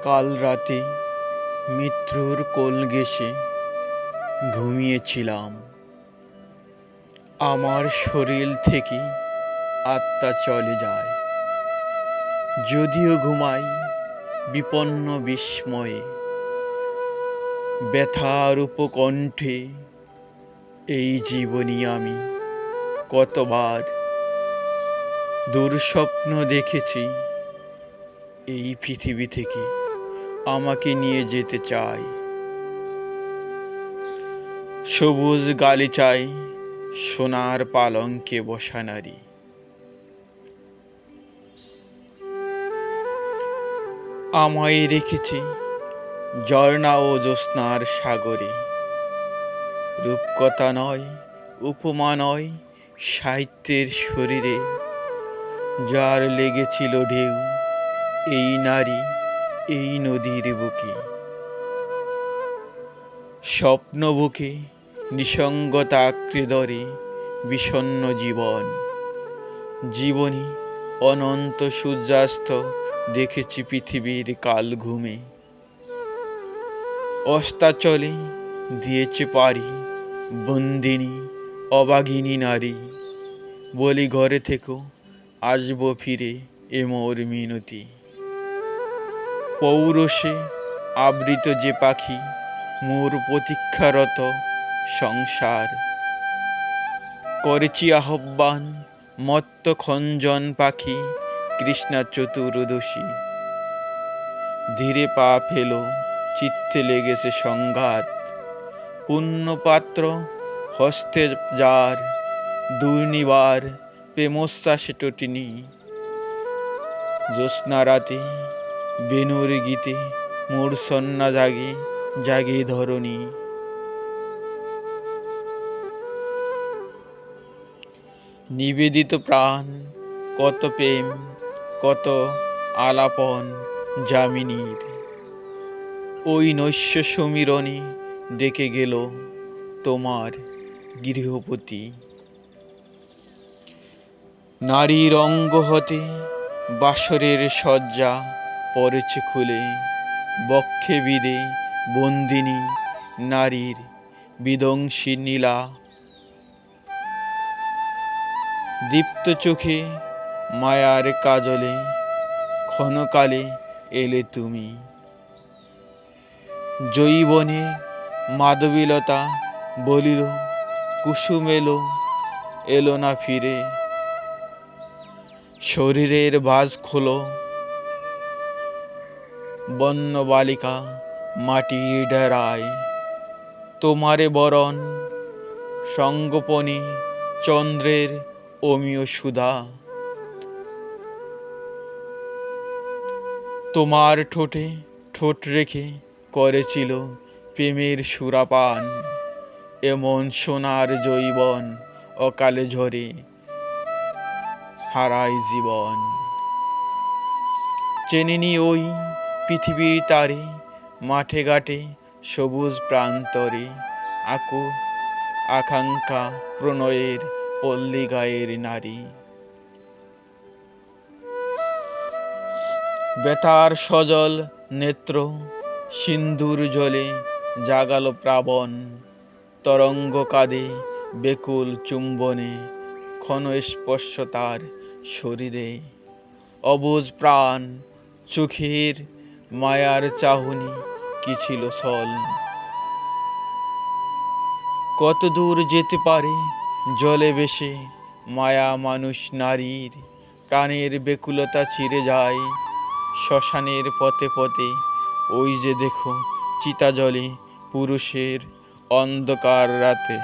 কাল রাতে মৃত্যুর কোল ঘেঁষে ঘুমিয়েছিলাম। আমার শরীর থেকে আত্মা চলে যায়, যদিও ঘুমাই বিপন্ন বিস্ময়ে। ব্যথার উপকণ্ঠে এই জীবনী আমি কতবার দুঃস্বপ্ন দেখেছি। এই পৃথিবী থেকে আমাকে নিয়ে যেতে চাই সবুজ গালিচায় সোনার পালঙ্কে বসা নারী। আমায় রেখেছে ঝর্ণা ও জ্যোৎস্নার সাগরে। রূপকথা নয়, উপমা নয়, সাহিত্যের শরীরে যার লেগেছিল ঢেউ, এই নারী এই নদীর বুকে। স্বপ্ন বুকে নিসঙ্গতা আঁকড়ে ধরে বিষণ্ণ জীবনী অনন্ত সূর্যাস্ত দেখেছি পৃথিবীর কাল ঘুমে। অস্তাচলে দিয়েছে পারি বন্দিনী অবাগিনী নারী। বলি ঘরে থেকো, আসবো ফিরে, এ মোর মিনতি। পৌরসে আবৃত যে পাখি মোর প্রতীক্ষারত সংসার। করেছি আহ্বান মত্ত খঞ্জন পাখি কৃষ্ণা চতুর্দশী। ধীরে পা ফেলো, চিত্তে লেগেছে সংঘাত। পুণ্যপাত্র হস্তে যার, দুর্নিবার প্রেমোচ্ছ্বাসে টটিনি। জ্যোৎস্না রাতে বেণুর গীতে মূর্ছন্না জাগে জাগে ধরণী। নিবেদিত প্রাণ কত প্রেম কত আলাপন যামিনীর। ওই নৈশ সমীরণে ডেকে গেল তোমার গৃহপতি। নারীর অঙ্গ হতে বাসরের সজ্জা পড়েছে খুলে। বক্ষে বিদে বন্দিনী নারীর বিধ্বংসী নীলা। দীপ্ত চোখে মায়ার কাজলে ক্ষণকালে এলে তুমি। জৈবনে মাধবীলতা বলিল কুসুম এলো না ফিরে। শরীরের ভাঁজ খোলো, বন্য বালিকা মাটির ডেরায়। তোমারে বরণ সঙ্গোপনে চন্দ্রের অমিয় সুধা। তোমার ঠোঁটে ঠোঁট রেখে করেছিল প্রেমের সুরাপান। এমন সোনার যৌবন অকালে ঝরে হারায় জীবন। চেনেনি ওই পৃথিবীর তারে, মাঠে ঘাটে সবুজ প্রান্তরে। আকুল আকাঙ্ক্ষা প্রণয়ের পল্লী গায়ের নারী। বেতার সজল নেত্র সিন্দুর জলে জাগালো প্লাবন। তরঙ্গ কাঁদে বেকুল চুম্বনে, ক্ষণ স্পর্শ তার শরীরে। অবুঝ প্রাণ চোখের মায়ার চাহনি কি ছিল ছল। কত দূর যেতে পারে জলে ভেসে মায়া মানুষ নারীর। প্রাণের বেকুলতা ছিঁড়ে যায় শ্মশানের পথে পথে। ওই যে দেখো চিতা জ্বলে পুরুষের অন্ধকার রাতে।